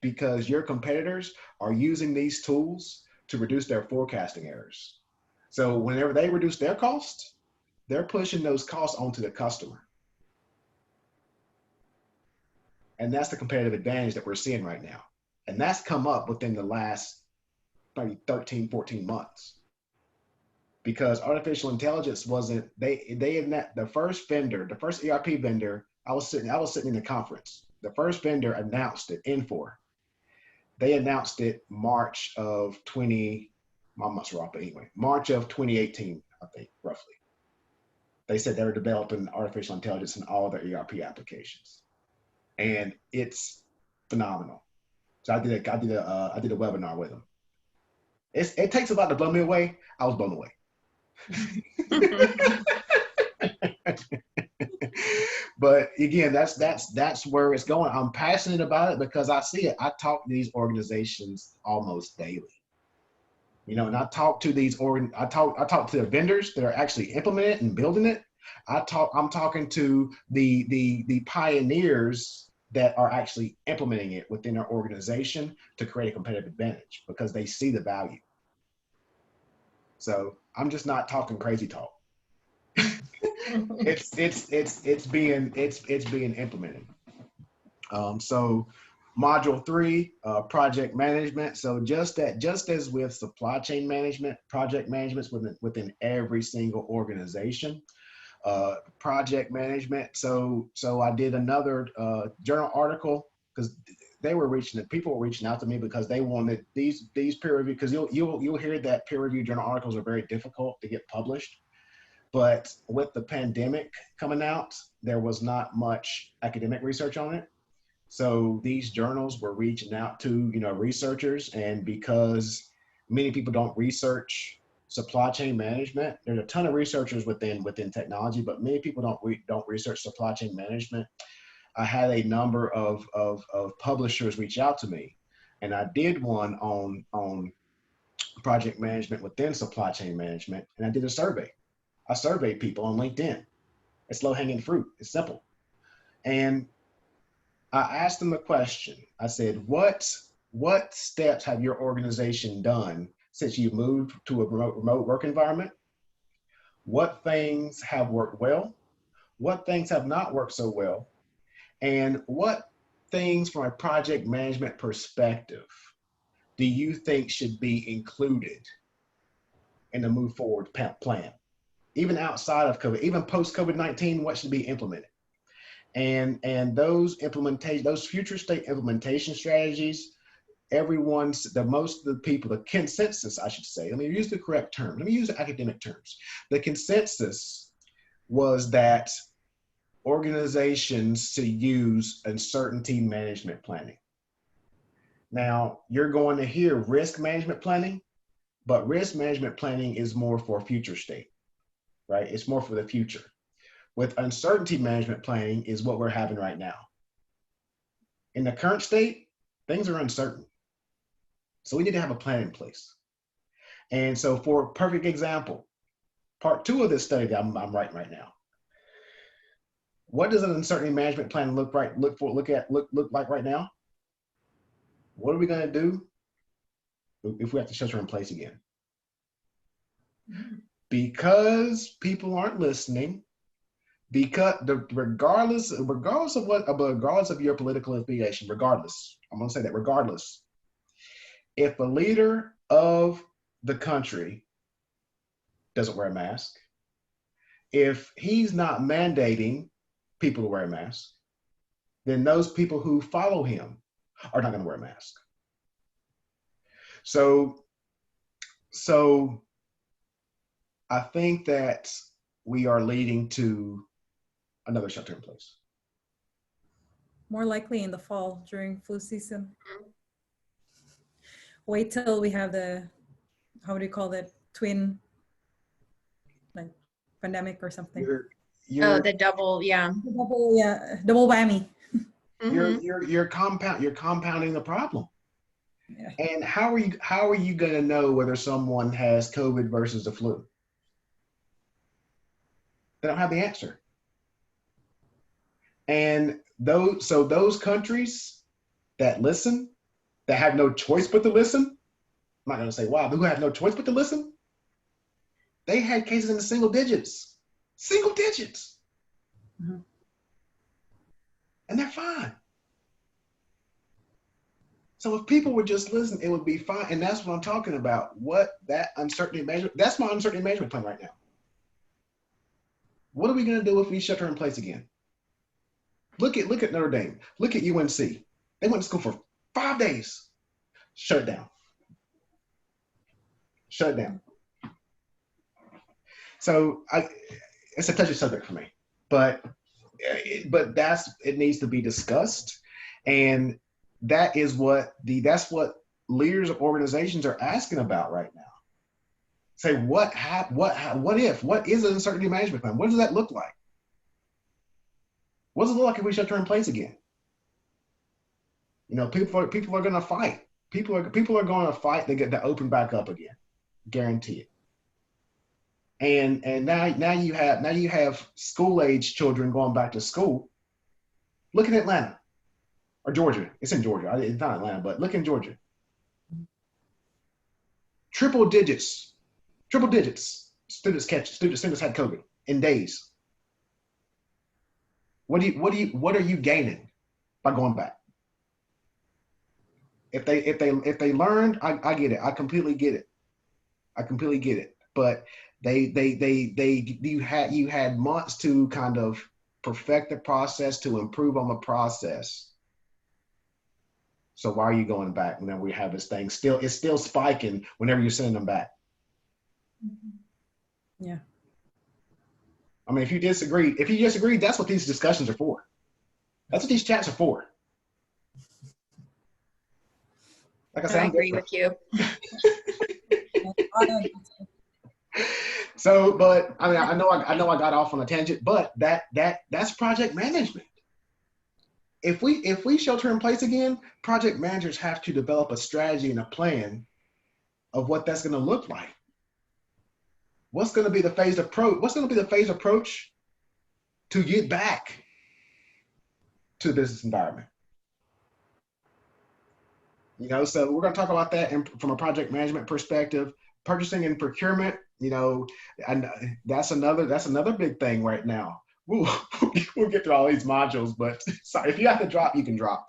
because your competitors are using these tools to reduce their forecasting errors. So whenever they reduce their costs, they're pushing those costs onto the customer. And that's the competitive advantage that we're seeing right now. And that's come up within the last maybe 13, 14 months. Because artificial intelligence wasn't, the first ERP vendor, I was sitting in the conference. The first vendor announced it, Infor. They announced it March of 2018, I think, roughly. They said they were developing artificial intelligence in all their ERP applications. And it's phenomenal. So I did a webinar with them. It takes a lot to blow me away. I was blown away. But again, that's where it's going. I'm passionate about it because I see it. I talk to these organizations almost daily. And I talk to I talk to the vendors that are actually implementing it and building it. I'm talking to the pioneers that are actually implementing it within their organization to create a competitive advantage because they see the value. So I'm just not talking crazy talk. It's being implemented. So module 3, project management. So just as with supply chain management, project management within every single organization. Project management. So I did another journal article because people were reaching out to me because they wanted these peer review, because you'll hear that peer review journal articles are very difficult to get published. But with the pandemic coming out, there was not much academic research on it. So these journals were reaching out to researchers, and because many people don't research supply chain management, there's a ton of researchers within technology, but many people don't research supply chain management. I had a number of publishers reach out to me, and I did one on project management within supply chain management, and I did a survey. I surveyed people on LinkedIn. It's low-hanging fruit. It's simple. And I asked them a question. I said, what steps have your organization done since you moved to a remote work environment? What things have worked well? what things have not worked so well, and what things from a project management perspective do you think should be included in the move forward plan? Even outside of COVID, even post COVID-19, what should be implemented? And those future state implementation strategies, most of the people, the consensus, I should say, let me use the correct term, let me use the academic terms. The consensus was that organizations to use uncertainty management planning. Now, you're going to hear risk management planning, but risk management planning is more for future state, right? It's more for the future. With uncertainty management planning is what we're having right now. In the current state, things are uncertain. So we need to have a plan in place. And so for a perfect example, part 2 of this study that I'm writing right now, what does an uncertainty management plan look like right now? What are we going to do if we have to shelter in place again? Because people aren't listening, because regardless of your political affiliation, regardless, I'm going to say that regardless, if a leader of the country doesn't wear a mask, if he's not mandating people to wear a mask, then those people who follow him are not going to wear a mask. So I think that we are leading to another shelter in place. More likely in the fall during flu season. Wait till we have the, how do you call that, twin, like pandemic or something. The double, yeah. Double whammy. You're compounding the problem. Yeah. And how are you going to know whether someone has COVID versus the flu? They don't have the answer. And those countries that listen, that have no choice but to listen, I'm not going to say wow, who have no choice but to listen, they had cases in the single digits. Mm-hmm. And they're fine. So if people would just listen, it would be fine. And that's what I'm talking about. That's my uncertainty management plan right now. What are we going to do if we shelter in place again? Look at Notre Dame. Look at UNC. They went to school for 5 days. Shut it down. So it's a touchy subject for me, but it needs to be discussed, and that's what leaders of organizations are asking about right now. Say what is an uncertainty management plan? What does that look like? What does it look like if we shelter in place again? People are going to fight. People are going to fight to get to open back up again, guarantee it. And now you have school age children going back to school. Look at Atlanta or Georgia. It's in Georgia. It's not Atlanta, but look in Georgia. Triple digits. Students had COVID in days. What are you gaining by going back? If they learned, I get it. I completely get it. But you had months to kind of perfect the process, to improve on the process. So why are you going back whenever we have this thing it's still spiking whenever you're sending them back? Yeah. I mean, if you disagree, that's what these discussions are for. That's what these chats are for. Like I said, I agree with you. So, but I mean, I know I got off on a tangent, but that's project management. If we shelter in place again, project managers have to develop a strategy and a plan of what that's going to look like. What's going to be the phased approach to get back to the business environment? So we're going to talk about that from a project management perspective. Purchasing and procurement, and that's another big thing right now. we'll, we'll get through all these modules, but sorry, if you have to drop, you can drop.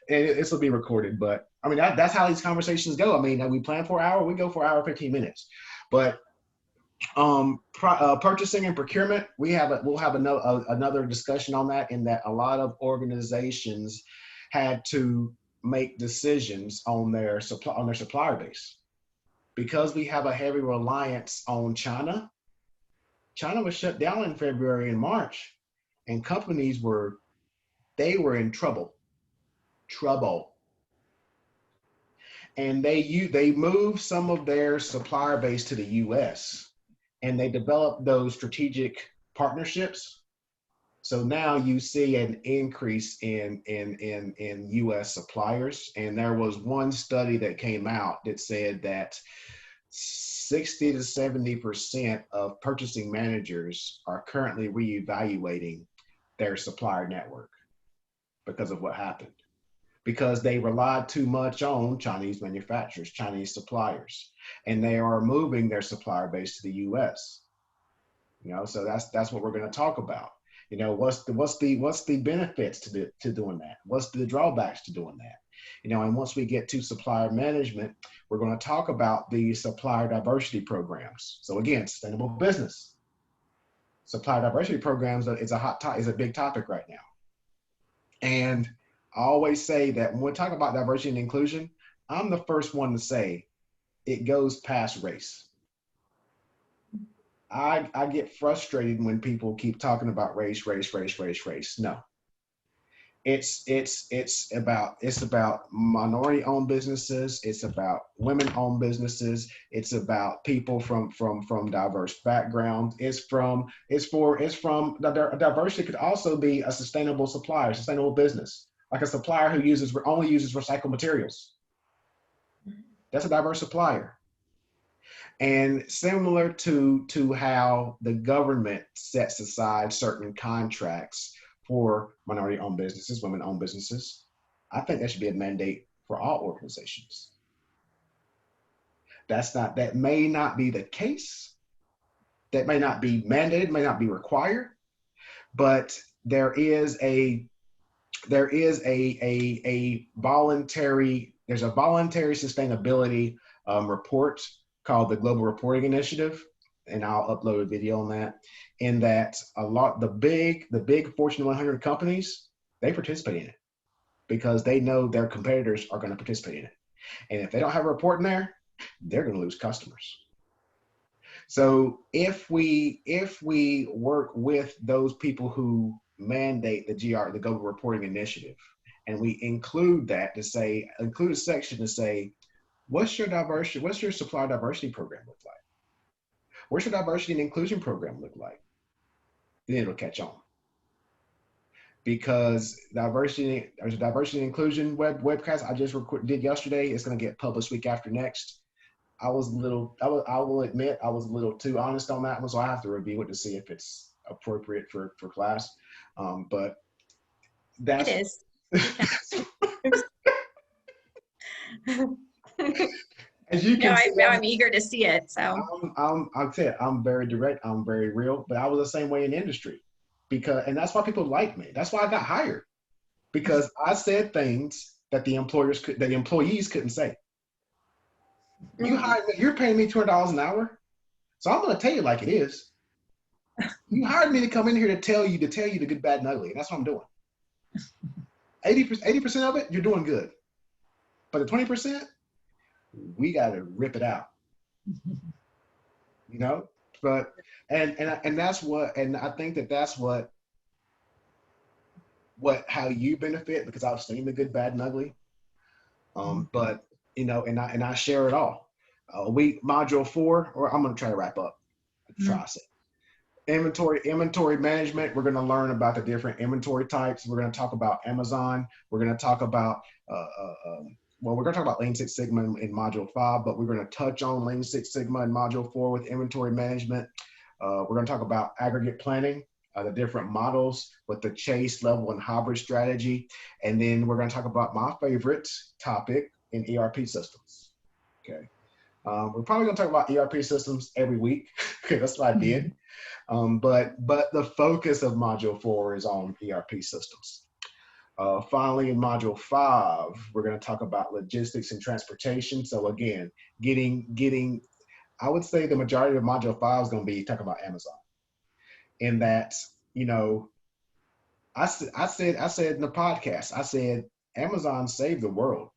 And this will be recorded, but I mean, that's how these conversations go. I mean, we plan for an hour, we go for an hour, 15 minutes. But purchasing and procurement, we'll have another discussion on that, in that a lot of organizations had to make decisions on their supplier base. Because we have a heavy reliance on China. China was shut down in February and March, and companies were in trouble. And they moved some of their supplier base to the US, and they developed those strategic partnerships. So now you see an increase in US suppliers. And there was one study that came out that said that 60 to 70% of purchasing managers are currently reevaluating their supplier network because of what happened. Because they relied too much on Chinese manufacturers, Chinese suppliers, and they are moving their supplier base to the US. You know, so that's what we're going to talk about. You know, what's the benefits to doing that? What's the drawbacks to doing that? You know, and once we get to supplier management, we're going to talk about the supplier diversity programs. So again, sustainable business. Supplier diversity programs is a big topic right now. And I always say that when we talk about diversity and inclusion, I'm the first one to say it goes past race. I get frustrated when people keep talking about race. No, it's about minority-owned businesses. It's about women-owned businesses. It's about people from diverse backgrounds. Diversity could also be a sustainable supplier, sustainable business, like a supplier who only uses recycled materials. That's a diverse supplier. And similar to how the government sets aside certain contracts for minority-owned businesses, women-owned businesses, I think that should be a mandate for all organizations. That may not be the case. That may not be mandated, may not be required, but there's a voluntary sustainability report called the Global Reporting Initiative, and I'll upload a video on that. In that, the big Fortune 100 companies, they participate in it because they know their competitors are going to participate in it, and if they don't have a report in there, they're going to lose customers. So if we work with those people who mandate the Global Reporting Initiative, and we include a section to say, what's your supplier diversity program look like? What's your diversity and inclusion program look like? Then it'll catch on. Because there's a diversity and inclusion webcast I just did yesterday. It's going to get published week after next. I will admit I was a little too honest on that one, so I have to review it to see if it's appropriate for class. But that's it is. As you can see, I'm eager to see it. So I'm very direct. I'm very real. But I was the same way in industry, and that's why people like me. That's why I got hired, because I said things that the employees couldn't say. You hired me. You're paying me $200 an hour, so I'm going to tell you like it is. You hired me to come in here to tell you the good, bad, and ugly. And that's what I'm doing. 80% of it, you're doing good, but the 20%. We got to rip it out, you know. But and that's what, and I think that's how you benefit, because I've seen the good, bad, and ugly. But you know, and I share it all. Module 4, or I'm going to try to wrap up. Inventory management. We're going to learn about the different inventory types. We're going to talk about Amazon. We're going to talk about we're going to talk about Lean Six Sigma in Module 5, but we're going to touch on Lean Six Sigma in Module 4 with inventory management. We're going to talk about aggregate planning, the different models with the chase, level, and hybrid strategy. And then we're going to talk about my favorite topic in ERP systems. Okay. We're probably going to talk about ERP systems every week That's what I did. But the focus of Module 4 is on ERP systems. Finally, in Module 5, we're going to talk about logistics and transportation. So again, getting, I would say the majority of Module 5 is going to be talking about Amazon. In that, you know, I said in the podcast, I said Amazon saved the world,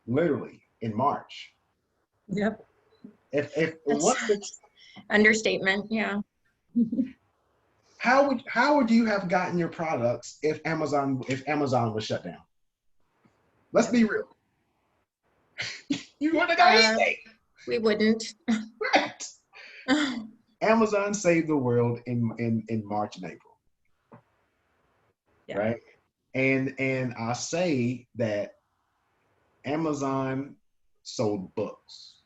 literally in March. Yep. If That's understatement. Yeah. how would you have gotten your products if Amazon was shut down? Let's be real. You wouldn't have got anything. We wouldn't. Right. Amazon saved the world in March and April. Yeah. Right. And I say that Amazon sold books.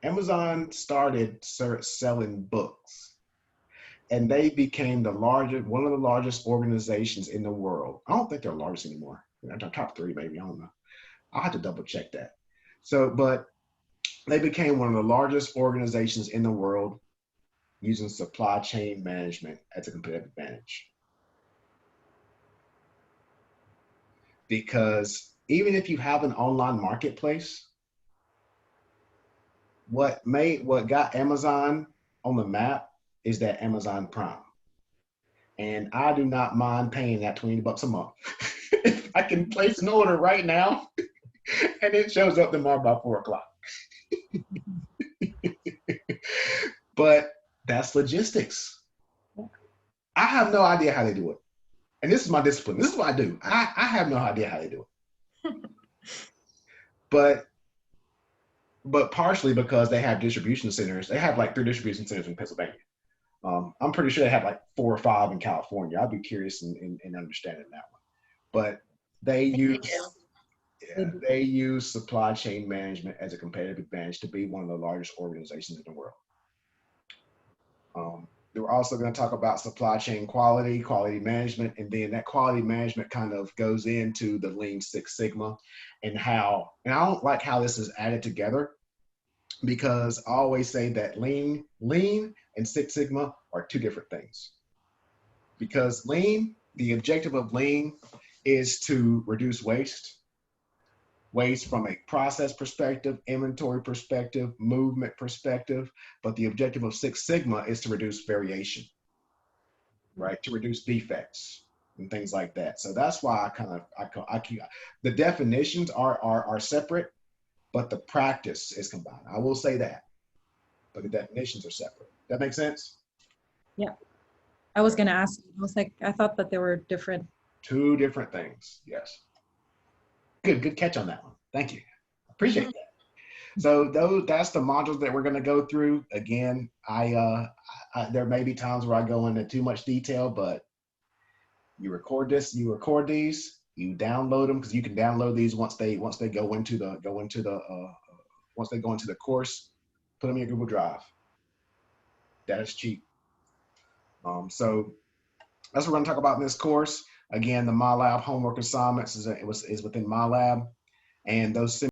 Amazon started selling books, and they became one of the largest organizations in the world. I don't think they're largest anymore. They're top 3, maybe. I don't know. I'll have to double check that. So, but they became one of the largest organizations in the world using supply chain management as a competitive advantage. Because even if you have an online marketplace, what got Amazon on the map is that Amazon Prime. And I do not mind paying that $20 a month. If I can place an order right now and it shows up tomorrow by 4 o'clock. But that's logistics. I have no idea how they do it. And this is my discipline. This is what I do. I have no idea how they do it. But partially because they have distribution centers. They have like 3 distribution centers in Pennsylvania. I'm pretty sure they have like 4 or 5 in California. I'd be curious in understanding that one. But they use supply chain management as a competitive advantage to be one of the largest organizations in the world. We're also going to talk about supply chain quality management, and then that quality management kind of goes into the Lean Six Sigma and I don't like how this is added together, because I always say that Lean and Six Sigma are 2 different things. Because the objective of Lean is to reduce waste from a process perspective, inventory perspective, movement perspective, but the objective of Six Sigma is to reduce variation, right? To reduce defects and things like that. So that's why the definitions are separate, but the practice is combined. I will say that, but the definitions are separate. That makes sense? Yeah. I was going to ask, I thought that they were different. 2 different things. Yes. Good catch on that one. Thank you. Appreciate that. So that's the modules that we're going to go through. Again, there may be times where I go into too much detail, but you record these, you download them, because you can download these once they go into the course. Put them in your Google Drive. That is cheap. So that's what we're going to talk about in this course. Again, the MyLab homework assignments is within MyLab, and those